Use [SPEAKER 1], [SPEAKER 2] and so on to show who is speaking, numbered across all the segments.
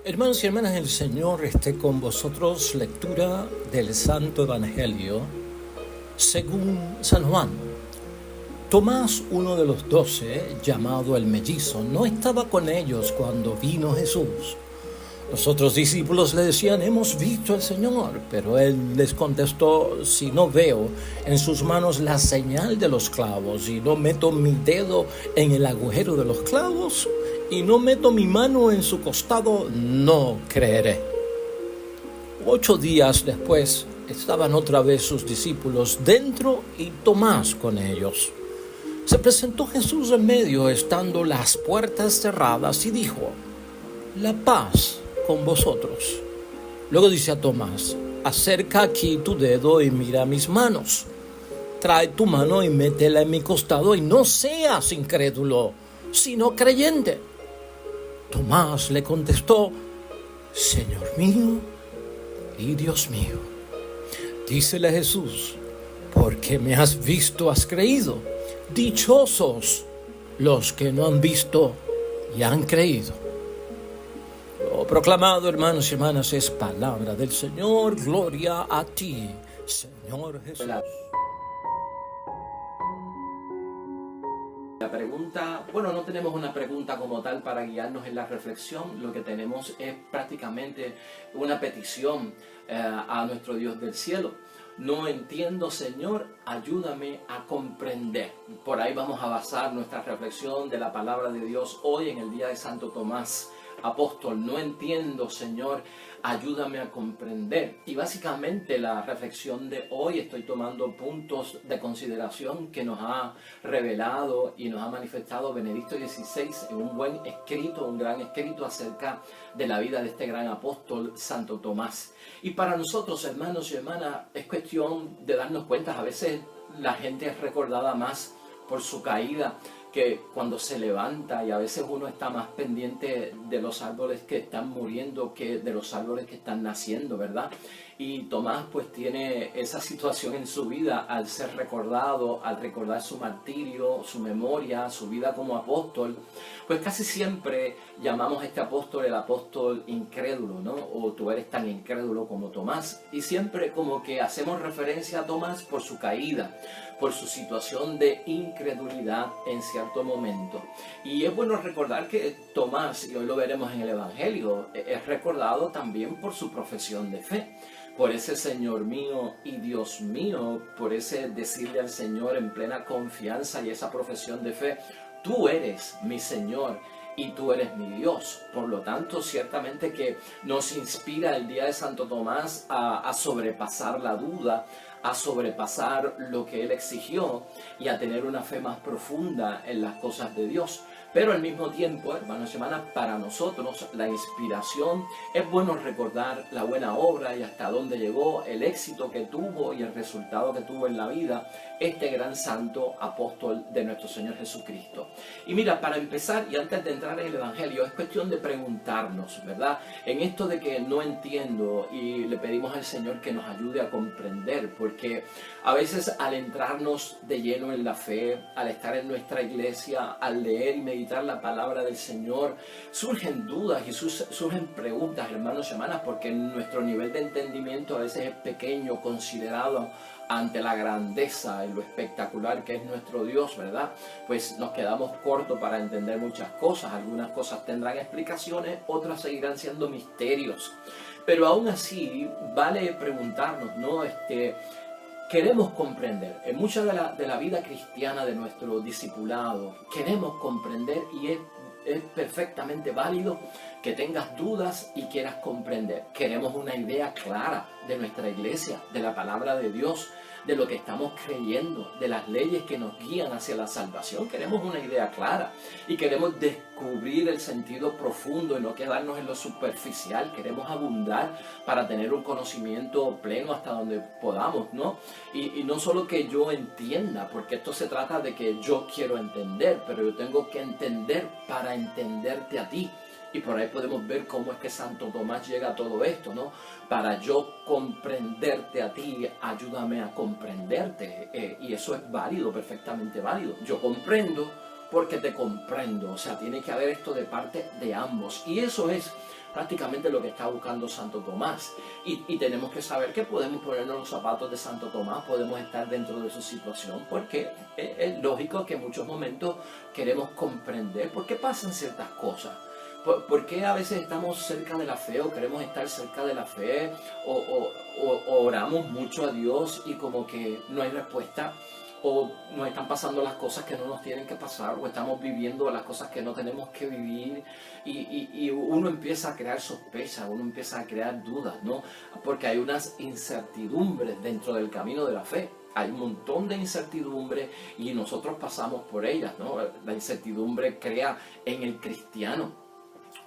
[SPEAKER 1] Hermanos y hermanas, el Señor esté con vosotros. Lectura del Santo Evangelio según San Juan. Tomás, uno de los 12, llamado el mellizo, no estaba con ellos cuando vino Jesús. Los otros discípulos le decían: hemos visto al Señor. Pero él les contestó: si no veo en sus manos la señal de los clavos, y no meto mi dedo en el agujero de los clavos, y no meto mi mano en su costado, no creeré. 8 días después estaban otra vez sus discípulos dentro y Tomás con ellos. Se presentó Jesús en medio, estando las puertas cerradas, y dijo: la paz con vosotros. Luego dice a Tomás: acerca aquí tu dedo y mira mis manos. Trae tu mano y métela en mi costado, y no seas incrédulo, sino creyente. Tomás le contestó: Señor mío y Dios mío. Dícele Jesús: porque me has visto, has creído. Dichosos los que no han visto y han creído. Lo proclamado, hermanos y hermanas, es palabra del Señor. Gloria a ti, Señor Jesús.
[SPEAKER 2] La pregunta, no tenemos una pregunta como tal para guiarnos en la reflexión. Lo que tenemos es prácticamente una petición a nuestro Dios del cielo. No entiendo, Señor, ayúdame a comprender. Por ahí vamos a basar nuestra reflexión de la palabra de Dios hoy en el día de Santo Tomás Apóstol. No entiendo, Señor, ayúdame a comprender. Y básicamente la reflexión de hoy estoy tomando puntos de consideración que nos ha revelado y nos ha manifestado Benedicto XVI en un buen escrito, un gran escrito acerca de la vida de este gran apóstol Santo Tomás. Y para nosotros, hermanos y hermanas, es cuestión de darnos cuenta. A veces la gente es recordada más por su caída que cuando se levanta, y a veces uno está más pendiente de los árboles que están muriendo que de los árboles que están naciendo, ¿verdad? Y Tomás pues tiene esa situación en su vida al ser recordado, al recordar su martirio, su memoria, su vida como apóstol. Pues casi siempre llamamos a este apóstol el apóstol incrédulo, ¿no? O tú eres tan incrédulo como Tomás. Y siempre como que hacemos referencia a Tomás por su caída, por su situación de incredulidad en cierto momento. Y es bueno recordar que Tomás, y hoy lo veremos en el Evangelio, es recordado también por su profesión de fe, por ese Señor mío y Dios mío, por ese decirle al Señor en plena confianza y esa profesión de fe: tú eres mi Señor y tú eres mi Dios. Por lo tanto, ciertamente que nos inspira el día de Santo Tomás a sobrepasar la duda, a sobrepasar lo que él exigió y a tener una fe más profunda en las cosas de Dios. Pero al mismo tiempo, hermanos y hermanas, para nosotros la inspiración, es bueno recordar la buena obra y hasta dónde llegó, el éxito que tuvo y el resultado que tuvo en la vida este gran santo apóstol de nuestro Señor Jesucristo. Y mira, para empezar y antes de entrar en el Evangelio, es cuestión de preguntarnos, ¿verdad? En esto de que no entiendo, y le pedimos al Señor que nos ayude a comprender, porque a veces al entrarnos de lleno en la fe, al estar en nuestra iglesia, al leer y meditar la palabra del Señor, surgen dudas y surgen preguntas, hermanos y hermanas, porque nuestro nivel de entendimiento a veces es pequeño, considerado ante la grandeza y lo espectacular que es nuestro Dios, ¿verdad? Pues nos quedamos cortos para entender muchas cosas. Algunas cosas tendrán explicaciones, otras seguirán siendo misterios. Pero aún así, vale preguntarnos, ¿no? Queremos comprender. En mucha de la vida cristiana de nuestro discipulado, queremos comprender, y es perfectamente válido que tengas dudas y quieras comprender. Queremos una idea clara de nuestra iglesia, de la palabra de Dios, de lo que estamos creyendo, de las leyes que nos guían hacia la salvación. Queremos una idea clara y queremos descubrir el sentido profundo y no quedarnos en lo superficial. Queremos abundar para tener un conocimiento pleno hasta donde podamos, ¿no? Y no solo que yo entienda, porque esto se trata de que yo quiero entender, pero yo tengo que entender para entenderte a ti. Y por ahí podemos ver cómo es que Santo Tomás llega a todo esto, ¿no? Para yo comprenderte a ti, ayúdame a comprenderte. Y eso es válido, perfectamente válido. Yo comprendo, porque te comprendo. O sea, tiene que haber esto de parte de ambos. Y eso es prácticamente lo que está buscando Santo Tomás. Y tenemos que saber que podemos ponernos los zapatos de Santo Tomás, podemos estar dentro de su situación, porque es lógico que en muchos momentos queremos comprender por qué pasan ciertas cosas. ¿Por qué a veces estamos cerca de la fe o queremos estar cerca de la fe o oramos mucho a Dios y como que no hay respuesta? O nos están pasando las cosas que no nos tienen que pasar, o estamos viviendo las cosas que no tenemos que vivir, y uno empieza a crear sospechas, uno empieza a crear dudas, ¿no? Porque hay unas incertidumbres dentro del camino de la fe. Hay un montón de incertidumbres y nosotros pasamos por ellas, ¿no? La incertidumbre crea en el cristiano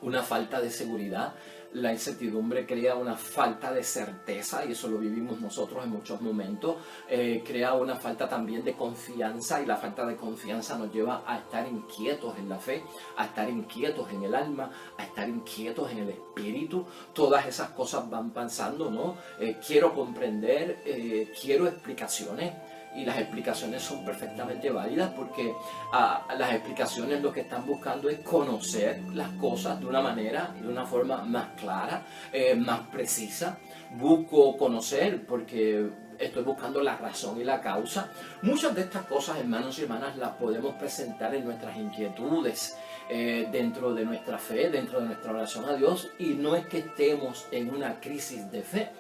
[SPEAKER 2] una falta de seguridad. La incertidumbre crea una falta de certeza, y eso lo vivimos nosotros en muchos momentos. Crea una falta también de confianza, y la falta de confianza nos lleva a estar inquietos en la fe, a estar inquietos en el alma, a estar inquietos en el espíritu. Todas esas cosas van pasando, ¿no? Quiero comprender, quiero explicaciones. Y las explicaciones son perfectamente válidas, porque las explicaciones lo que están buscando es conocer las cosas de una manera y de una forma más clara, más precisa. Busco conocer porque estoy buscando la razón y la causa. Muchas de estas cosas, hermanos y hermanas, las podemos presentar en nuestras inquietudes, dentro de nuestra fe, dentro de nuestra oración a Dios, y no es que estemos en una crisis de fe.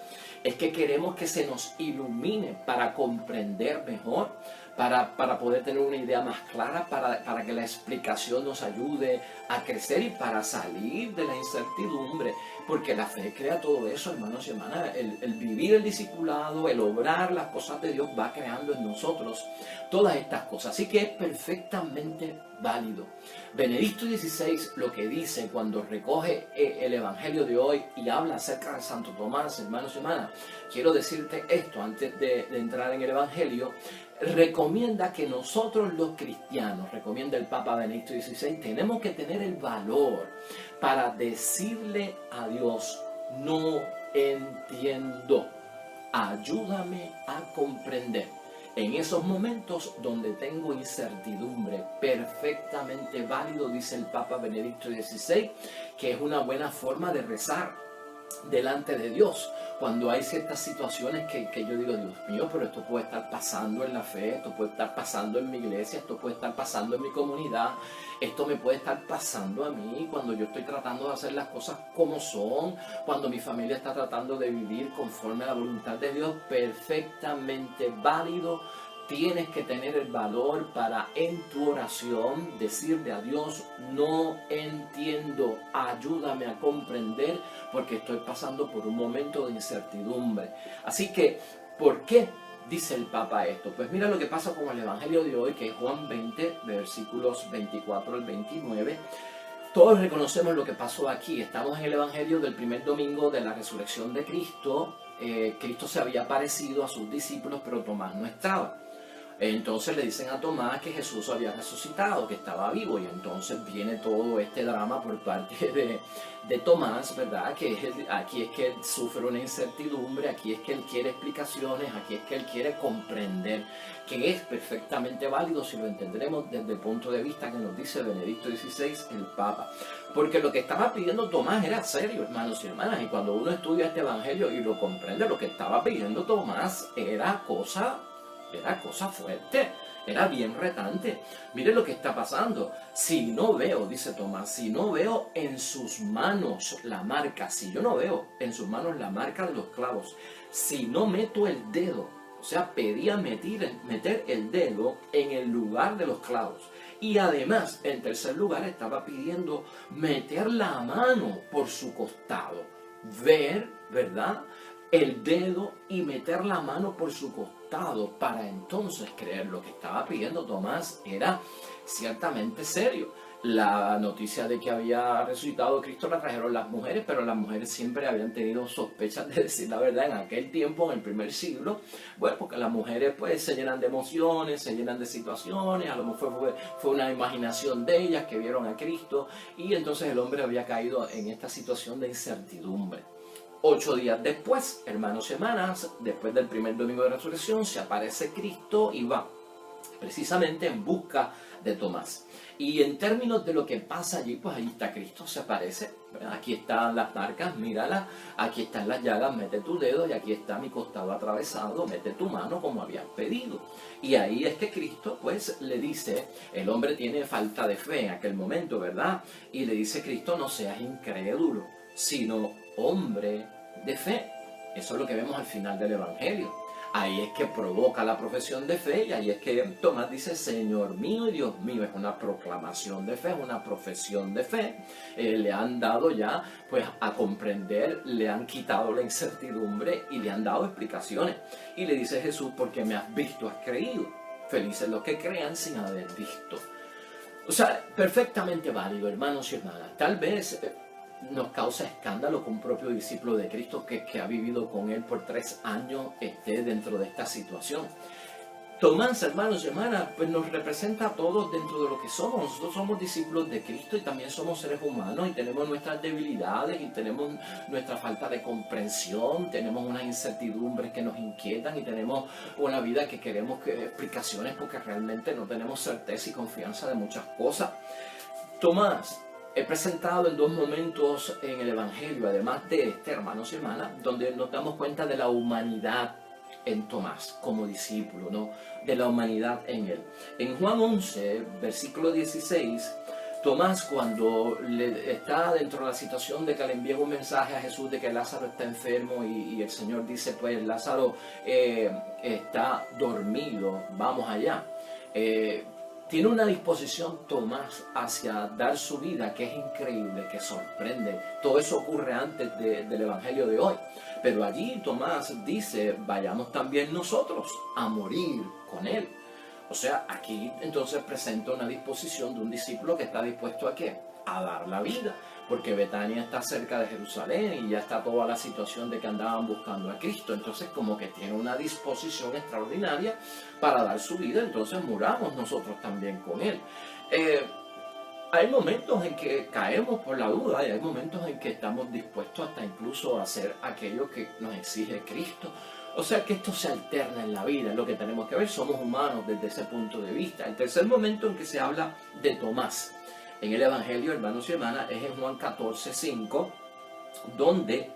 [SPEAKER 2] Es que queremos que se nos ilumine para comprender mejor, para poder tener una idea más clara, para que la explicación nos ayude a crecer y para salir de la incertidumbre. Porque la fe crea todo eso, hermanos y hermanas. El vivir el discipulado, el obrar las cosas de Dios va creando en nosotros todas estas cosas. Así que es perfectamente válido. Benedicto XVI lo que dice cuando recoge el Evangelio de hoy y habla acerca de Santo Tomás, hermanos y hermanas, quiero decirte esto antes de entrar en el Evangelio. Recomienda que nosotros los cristianos, recomienda el Papa Benedicto XVI, tenemos que tener el valor para decirle a Dios: no entiendo, ayúdame a comprender. En esos momentos donde tengo incertidumbre, perfectamente válido, dice el Papa Benedicto XVI, que es una buena forma de rezar delante de Dios. Cuando hay ciertas situaciones que yo digo: Dios mío, pero esto puede estar pasando en la fe, esto puede estar pasando en mi iglesia, esto puede estar pasando en mi comunidad, esto me puede estar pasando a mí cuando yo estoy tratando de hacer las cosas como son, cuando mi familia está tratando de vivir conforme a la voluntad de Dios. Perfectamente válido. Tienes que tener el valor para en tu oración decirle a Dios: no entiendo, ayúdame a comprender, porque estoy pasando por un momento de incertidumbre. Así que, ¿por qué dice el Papa esto? Pues mira lo que pasa con el Evangelio de hoy, que es Juan 20, versículos 24 al 29. Todos reconocemos lo que pasó aquí. Estamos en el Evangelio del primer domingo de la resurrección de Cristo. Cristo se había aparecido a sus discípulos, pero Tomás no estaba. Entonces le dicen a Tomás que Jesús había resucitado, que estaba vivo, y entonces viene todo este drama por parte de Tomás, ¿verdad? Aquí es que él sufre una incertidumbre, aquí es que él quiere explicaciones, aquí es que él quiere comprender, que es perfectamente válido si lo entenderemos desde el punto de vista que nos dice Benedicto XVI, el Papa. Porque lo que estaba pidiendo Tomás era serio, hermanos y hermanas, y cuando uno estudia este Evangelio y lo comprende, lo que estaba pidiendo Tomás era cosa fuerte, era bien retante. Mire lo que está pasando. Si no veo, dice Tomás, si no veo en sus manos la marca, si yo no veo en sus manos la marca de los clavos, si no meto el dedo, o sea, pedía meter el dedo en el lugar de los clavos. Y además, en tercer lugar, estaba pidiendo meter la mano por su costado, ver, ¿verdad?, el dedo y meter la mano por su costado para entonces creer. Lo que estaba pidiendo Tomás era ciertamente serio. La noticia de que había resucitado Cristo la trajeron las mujeres, pero las mujeres siempre habían tenido sospechas de decir la verdad en aquel tiempo, en el primer siglo. Bueno, porque las mujeres pues se llenan de emociones, se llenan de situaciones, a lo mejor fue una imaginación de ellas que vieron a Cristo, y entonces el hombre había caído en esta situación de incertidumbre. 8 días después, hermanos y hermanas, después del primer domingo de resurrección, se aparece Cristo y va precisamente en busca de Tomás. Y en términos de lo que pasa allí, pues ahí está Cristo, se aparece. Aquí están las marcas, míralas, aquí están las llagas, mete tu dedo, y aquí está mi costado atravesado, mete tu mano como habían pedido. Y ahí es que Cristo pues le dice, el hombre tiene falta de fe en aquel momento, ¿verdad? Y le dice Cristo, no seas incrédulo, sino hombre de fe. Eso es lo que vemos al final del Evangelio. Ahí es que provoca la profesión de fe y ahí es que Tomás dice, Señor mío y Dios mío. Es una proclamación de fe, es una profesión de fe. Le han dado ya pues a comprender, le han quitado la incertidumbre y le han dado explicaciones. Y le dice Jesús, porque me has visto, has creído. Felices los que crean sin haber visto. O sea, perfectamente válido, hermanos y hermanas. Tal vez nos causa escándalo que un propio discípulo de Cristo que ha vivido con él por 3 años esté dentro de esta situación. Tomás, hermanos y hermanas, pues nos representa a todos dentro de lo que somos. Nosotros somos discípulos de Cristo y también somos seres humanos y tenemos nuestras debilidades y tenemos nuestra falta de comprensión, tenemos unas incertidumbres que nos inquietan y tenemos una vida que queremos explicaciones porque realmente no tenemos certeza y confianza de muchas cosas. Tomás es presentado en 2 momentos en el Evangelio, además de este, hermanos y hermanas, donde nos damos cuenta de la humanidad en Tomás como discípulo, ¿no? De la humanidad en él. En Juan 11, versículo 16, Tomás, cuando está dentro de la situación de que le envía un mensaje a Jesús de que Lázaro está enfermo y el Señor dice, pues Lázaro está dormido, vamos allá. Tiene una disposición Tomás hacia dar su vida que es increíble, que sorprende. Todo eso ocurre antes del Evangelio de hoy. Pero allí Tomás dice, vayamos también nosotros a morir con él. O sea, aquí entonces presenta una disposición de un discípulo que está dispuesto ¿a qué? A dar la vida. Porque Betania está cerca de Jerusalén y ya está toda la situación de que andaban buscando a Cristo. Entonces como que tiene una disposición extraordinaria para dar su vida, entonces muramos nosotros también con él. Hay momentos en que caemos por la duda y hay momentos en que estamos dispuestos hasta incluso a hacer aquello que nos exige Cristo. O sea que esto se alterna en la vida, es lo que tenemos que ver, somos humanos desde ese punto de vista. El tercer momento en que se habla de Tomás en el Evangelio, hermanos y hermanas, es en Juan 14:5, donde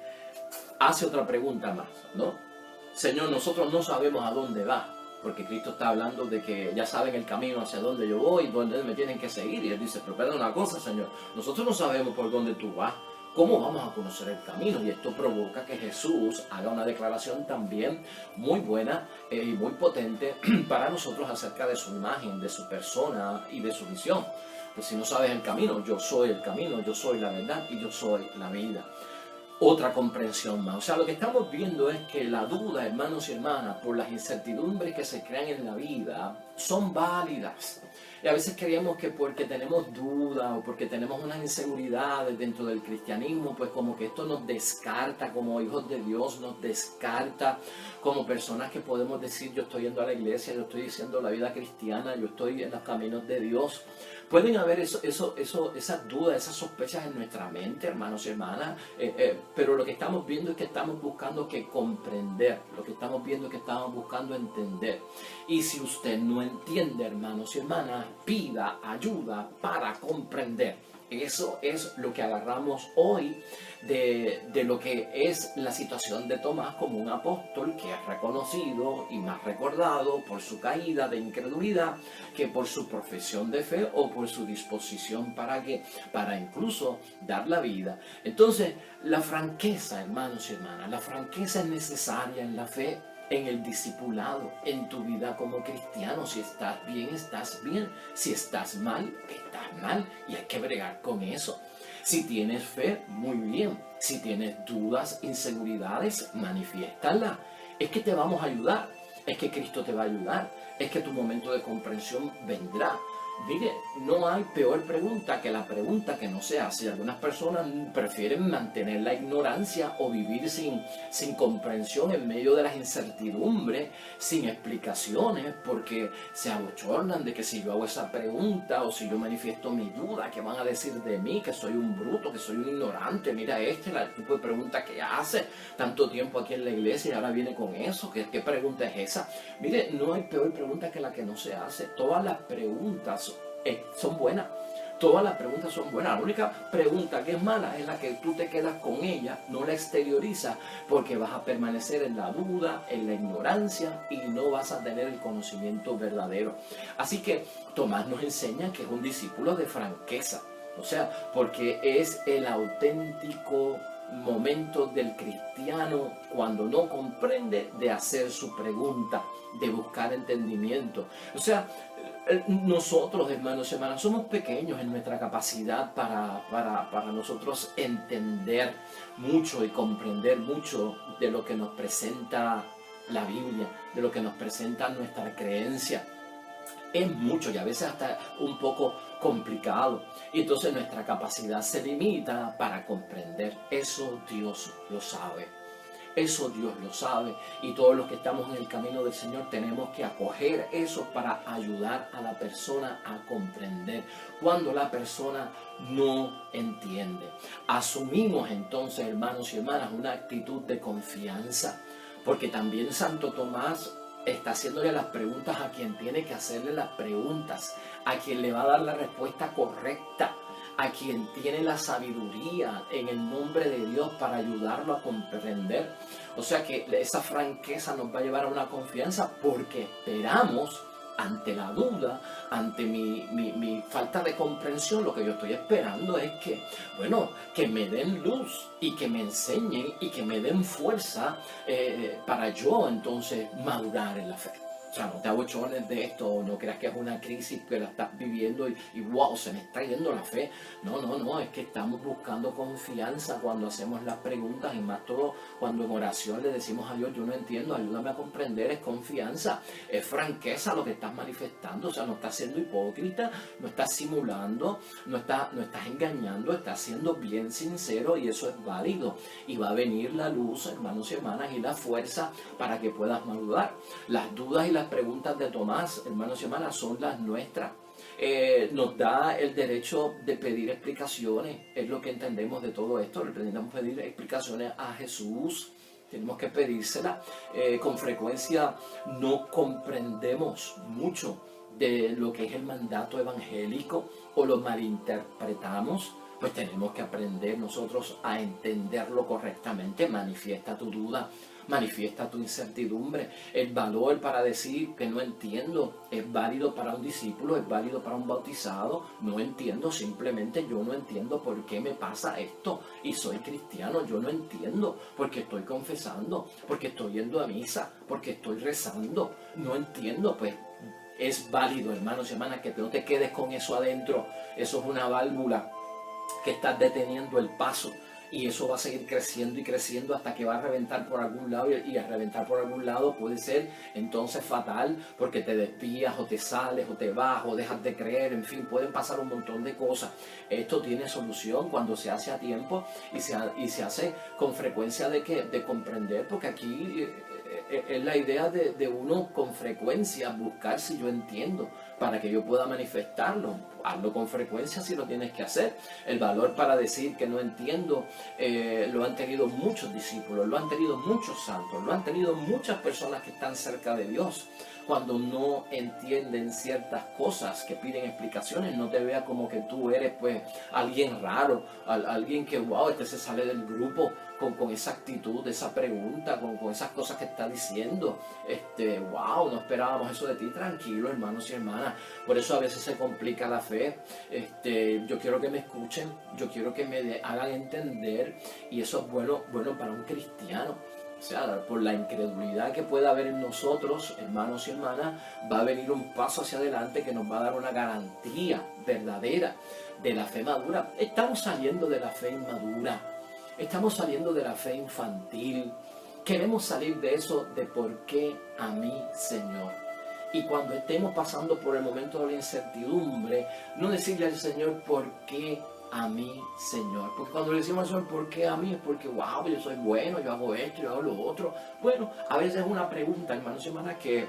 [SPEAKER 2] hace otra pregunta más, ¿no? Señor, nosotros no sabemos a dónde va, porque Cristo está hablando de que ya saben el camino hacia dónde yo voy y dónde me tienen que seguir. Y él dice, pero espera una cosa, Señor, nosotros no sabemos por dónde tú vas. ¿Cómo vamos a conocer el camino? Y esto provoca que Jesús haga una declaración también muy buena y muy potente para nosotros acerca de su imagen, de su persona y de su misión. Pues si no sabes el camino, yo soy el camino, yo soy la verdad y yo soy la vida. Otra comprensión más. O sea, lo que estamos viendo es que la duda, hermanos y hermanas, por las incertidumbres que se crean en la vida, son válidas. Y a veces creemos que porque tenemos duda o porque tenemos unas inseguridades dentro del cristianismo, pues como que esto nos descarta como hijos de Dios, nos descarta como personas que podemos decir, yo estoy yendo a la iglesia, yo estoy diciendo la vida cristiana, yo estoy en los caminos de Dios. Pueden haber esas dudas, esas sospechas en nuestra mente, hermanos y hermanas, pero lo que estamos viendo es que estamos buscando que comprender, lo que estamos viendo es que estamos buscando entender. Y si usted no entiende, hermanos y hermanas, pida ayuda para comprender. Eso es lo que agarramos hoy de lo que es la situación de Tomás como un apóstol que es reconocido y más recordado por su caída de incredulidad que por su profesión de fe o por su disposición para incluso dar la vida. Entonces, la franqueza, hermanos y hermanas, la franqueza es necesaria en la fe, en el discipulado, en tu vida como cristiano. Si estás bien, estás bien. Si estás mal, estás mal. Y hay que bregar con eso. Si tienes fe, muy bien. Si tienes dudas, inseguridades, manifiéstalas. Es que te vamos a ayudar. Es que Cristo te va a ayudar. Es que tu momento de comprensión vendrá. Mire, no hay peor pregunta que la pregunta que no se hace. Algunas personas prefieren mantener la ignorancia o vivir sin comprensión en medio de las incertidumbres, sin explicaciones, porque se abochornan de que si yo hago esa pregunta o si yo manifiesto mi duda, ¿qué van a decir de mí? Que soy un bruto, que soy un ignorante. Mira el tipo de pregunta que hace tanto tiempo aquí en la iglesia y ahora viene con eso. ¿Qué pregunta es esa? Mire, no hay peor pregunta que la que no se hace. Todas las preguntas son buenas. Todas las preguntas son buenas. La única pregunta que es mala es la que tú te quedas con ella, no la exteriorizas, porque vas a permanecer en la duda, en la ignorancia y no vas a tener el conocimiento verdadero. Así que Tomás nos enseña que es un discípulo de franqueza. O sea, porque es el auténtico momento del cristiano cuando no comprende de hacer su pregunta, de buscar entendimiento. O sea, nosotros, hermanos y hermanas, somos pequeños en nuestra capacidad para nosotros entender mucho y comprender mucho de lo que nos presenta la Biblia, de lo que nos presenta nuestra creencia. Es mucho y a veces hasta un poco complicado. Y entonces nuestra capacidad se limita para comprender. Eso Dios lo sabe. Eso Dios lo sabe, y todos los que estamos en el camino del Señor tenemos que acoger eso para ayudar a la persona a comprender cuando la persona no entiende. Asumimos entonces, hermanos y hermanas, una actitud de confianza, porque también Santo Tomás está haciéndole las preguntas a quien tiene que hacerle las preguntas, a quien le va a dar la respuesta correcta, a quien tiene la sabiduría en el nombre de Dios para ayudarlo a comprender. O sea que esa franqueza nos va a llevar a una confianza porque esperamos ante la duda, ante mi falta de comprensión. Lo que yo estoy esperando es que, bueno, que me den luz y que me enseñen y que me den fuerza para yo entonces madurar en la fe. O sea, no te abochones de esto, no creas que es una crisis que la estás viviendo y wow, se me está yendo la fe. No, es que estamos buscando confianza cuando hacemos las preguntas y más todo cuando en oración le decimos a Dios, yo no entiendo, ayúdame a comprender. Es confianza, es franqueza lo que estás manifestando. O sea, no estás siendo hipócrita, no estás simulando, no estás engañando, estás siendo bien sincero, y eso es válido. Y va a venir la luz, hermanos y hermanas, y la fuerza para que puedas madurar. Las dudas y las preguntas de Tomás, hermanos y hermanas, son las nuestras. Nos da el derecho de pedir explicaciones. Es lo que entendemos de todo esto. Le pretendemos pedir explicaciones a Jesús. Tenemos que pedírselas. Con frecuencia no comprendemos mucho de lo que es el mandato evangélico o lo malinterpretamos. Pues tenemos que aprender nosotros a entenderlo correctamente. Manifiesta tu duda, manifiesta tu incertidumbre. El valor para decir que no entiendo es válido para un discípulo, es válido para un bautizado. No entiendo, simplemente yo no entiendo por qué me pasa esto y soy cristiano. Yo no entiendo porque estoy confesando, porque estoy yendo a misa, porque estoy rezando. No entiendo, pues es válido, hermanos y hermanas, que no te quedes con eso adentro. Eso es una válvula que estás deteniendo el paso, y eso va a seguir creciendo y creciendo hasta que va a reventar por algún lado, y a reventar por algún lado puede ser entonces fatal, porque te desvías o te sales o te vas o dejas de creer. En fin, pueden pasar un montón de cosas. Esto tiene solución cuando se hace a tiempo y se hace con frecuencia de comprender, porque aquí es la idea de uno con frecuencia buscar si yo entiendo para que yo pueda manifestarlo. Hazlo con frecuencia si lo tienes que hacer. El valor para decir que no entiendo lo han tenido muchos discípulos, lo han tenido muchos santos, lo han tenido muchas personas que están cerca de Dios. Cuando no entienden ciertas cosas, que piden explicaciones, no te veas como que tú eres pues alguien raro, alguien que wow, este se sale del grupo con esa actitud, esa pregunta, con esas cosas que está diciendo. Wow, no esperábamos eso de ti. Tranquilo, hermanos y hermanas. Por eso a veces se complica la fe. Yo quiero que me escuchen, yo quiero que me hagan entender, y eso es bueno para un cristiano. O sea, por la incredulidad que pueda haber en nosotros, hermanos y hermanas, va a venir un paso hacia adelante que nos va a dar una garantía verdadera de la fe madura. Estamos saliendo de la fe inmadura, estamos saliendo de la fe infantil. Queremos salir de eso, de por qué a mí, Señor. Y cuando estemos pasando por el momento de la incertidumbre, no decirle al Señor, ¿por qué a mí, Señor? Porque cuando le decimos al Señor, ¿por qué a mí? Es porque, wow, yo soy bueno, yo hago esto, yo hago lo otro. Bueno, a veces es una pregunta, hermanos y hermanas, que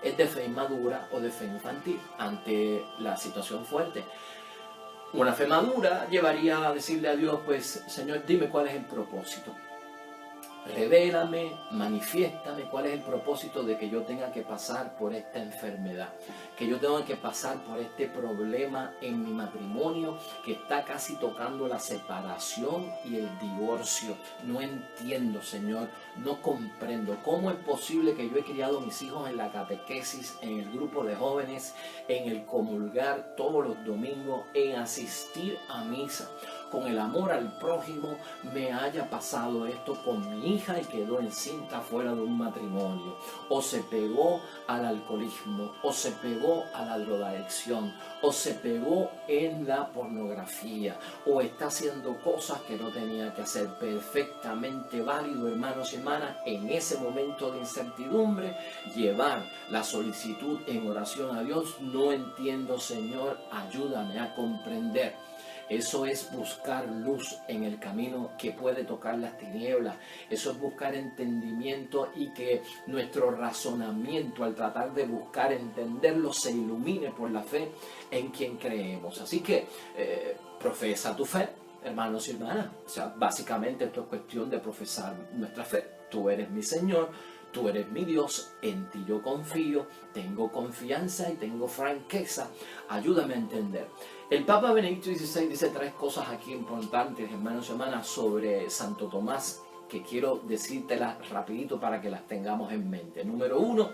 [SPEAKER 2] es de fe inmadura o de fe infantil ante la situación fuerte. Una fe madura llevaría a decirle a Dios, pues, Señor, dime cuál es el propósito. Revélame, manifiéstame cuál es el propósito de que yo tenga que pasar por esta enfermedad, que yo tenga que pasar por este problema en mi matrimonio que está casi tocando la separación y el divorcio. No entiendo, Señor, no comprendo cómo es posible que yo he criado a mis hijos en la catequesis, en el grupo de jóvenes, en el comulgar todos los domingos, en asistir a misa, con el amor al prójimo, me haya pasado esto con mi hija y quedó encinta fuera de un matrimonio, o se pegó al alcoholismo, o se pegó a la drogadicción, o se pegó en la pornografía, o está haciendo cosas que no tenía que hacer. Perfectamente válido, hermanos y hermanas, en ese momento de incertidumbre, llevar la solicitud en oración a Dios. No entiendo, Señor, ayúdame a comprender. Eso es buscar luz en el camino que puede tocar las tinieblas. Eso es buscar entendimiento y que nuestro razonamiento al tratar de buscar entenderlo se ilumine por la fe en quien creemos. Así que profesa tu fe, hermanos y hermanas. O sea, básicamente esto es cuestión de profesar nuestra fe. Tú eres mi Señor, tú eres mi Dios, en ti yo confío, tengo confianza y tengo franqueza. Ayúdame a entender. El Papa Benedicto XVI dice 3 cosas aquí importantes, hermanos y hermanas, sobre Santo Tomás, que quiero decírtelas rapidito para que las tengamos en mente. Número 1,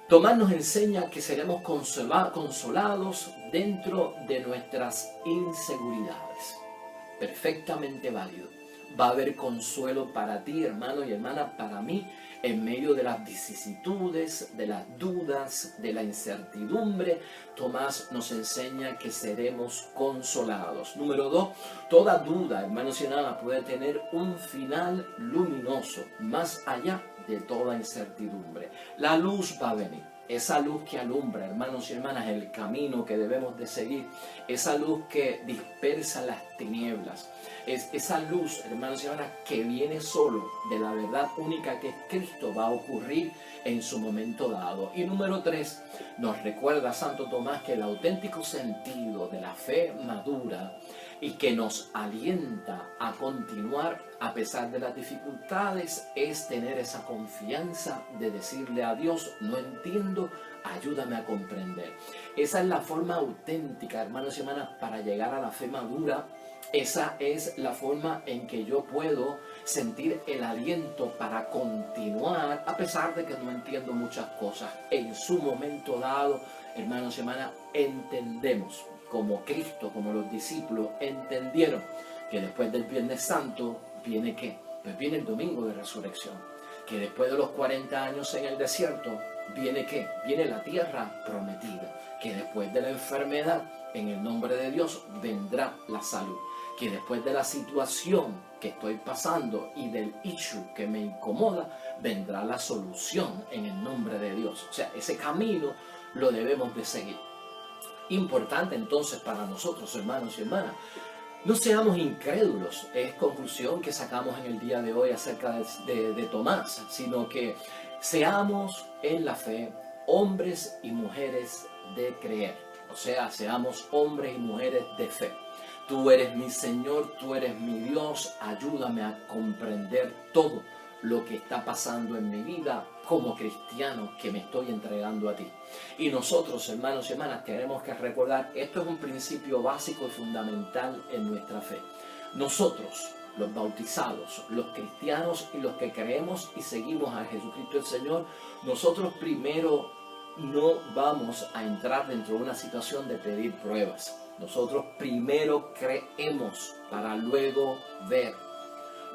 [SPEAKER 2] Tomás nos enseña que seremos consolados dentro de nuestras inseguridades. Perfectamente válido. Va a haber consuelo para ti, hermano y hermana, para mí, en medio de las vicisitudes, de las dudas, de la incertidumbre. Tomás nos enseña que seremos consolados. Número 2, toda duda, hermanos y hermanas, puede tener un final luminoso, más allá de toda incertidumbre. La luz va a venir. Esa luz que alumbra, hermanos y hermanas, el camino que debemos de seguir. Esa luz que dispersa las tinieblas. Es esa luz, hermanos y hermanas, que viene solo de la verdad única que es Cristo, va a ocurrir en su momento dado. Y número 3, nos recuerda Santo Tomás que el auténtico sentido de la fe madura y que nos alienta a continuar a pesar de las dificultades es tener esa confianza de decirle a Dios, no entiendo, ayúdame a comprender. Esa es la forma auténtica, hermanos y hermanas, para llegar a la fe madura. Esa es la forma en que yo puedo sentir el aliento para continuar a pesar de que no entiendo muchas cosas. En su momento dado, hermanos y hermanas, entendemos como Cristo, como los discípulos entendieron que después del Viernes Santo viene ¿qué? Pues viene el domingo de resurrección. Que después de los 40 años en el desierto viene ¿qué? Viene la tierra prometida. Que después de la enfermedad, en el nombre de Dios, vendrá la salud. Que después de la situación que estoy pasando y del issue que me incomoda, vendrá la solución en el nombre de Dios. O sea, ese camino lo debemos de seguir. Importante entonces para nosotros, hermanos y hermanas, no seamos incrédulos, es conclusión que sacamos en el día de hoy acerca de Tomás, sino que seamos en la fe hombres y mujeres de creer, o sea, seamos hombres y mujeres de fe. Tú eres mi Señor, tú eres mi Dios, ayúdame a comprender todo lo que está pasando en mi vida como cristiano que me estoy entregando a ti. Y nosotros, hermanos y hermanas, tenemos que recordar, esto es un principio básico y fundamental en nuestra fe. Nosotros, los bautizados, los cristianos y los que creemos y seguimos a Jesucristo el Señor, nosotros primero no vamos a entrar dentro de una situación de pedir pruebas. Nosotros primero creemos para luego ver.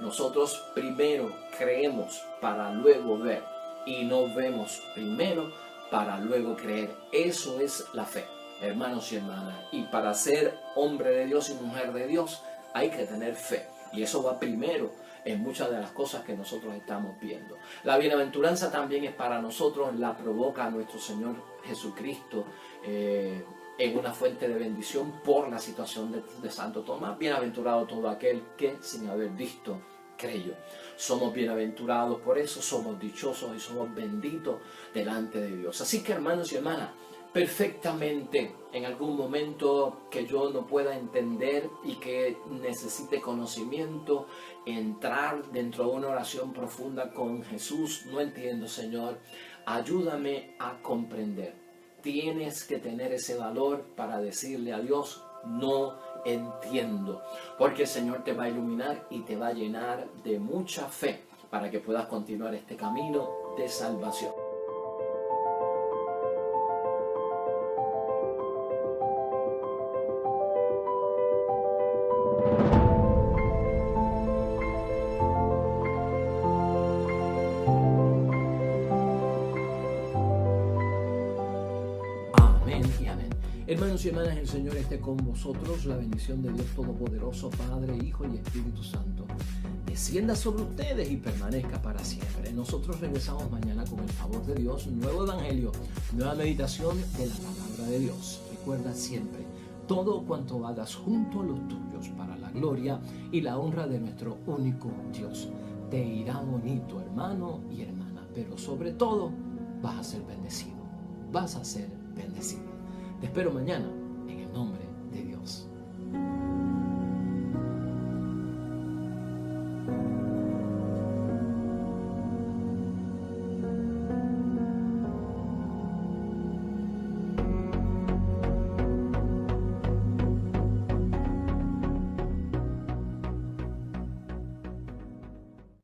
[SPEAKER 2] Nosotros primero creemos para luego ver y no vemos primero para luego creer. Eso es la fe, hermanos y hermanas. Y para ser hombre de Dios y mujer de Dios hay que tener fe. Y eso va primero en muchas de las cosas que nosotros estamos viendo. La bienaventuranza también es para nosotros, la provoca a nuestro Señor Jesucristo en una fuente de bendición por la situación de Santo Tomás. Bienaventurado todo aquel que sin haber visto creyó. Somos bienaventurados por eso, somos dichosos y somos benditos delante de Dios. Así que, hermanos y hermanas, perfectamente en algún momento que yo no pueda entender y que necesite conocimiento, entrar dentro de una oración profunda con Jesús, no entiendo, Señor, ayúdame a comprender. Tienes que tener ese valor para decirle a Dios, no entiendo, porque el Señor te va a iluminar y te va a llenar de mucha fe para que puedas continuar este camino de salvación. Amén y amén. Hermanos y hermanas, el Señor esté con vosotros. La bendición de Dios Todopoderoso, Padre, Hijo y Espíritu Santo, descienda sobre ustedes y permanezca para siempre. Nosotros regresamos mañana con el favor de Dios, un nuevo evangelio, nueva meditación de la palabra de Dios. Recuerda siempre, todo cuanto hagas junto a los tuyos para la gloria y la honra de nuestro único Dios. Te irá bonito, hermano y hermana, pero sobre todo vas a ser bendecido. Vas a ser bendecido. Te espero mañana en el nombre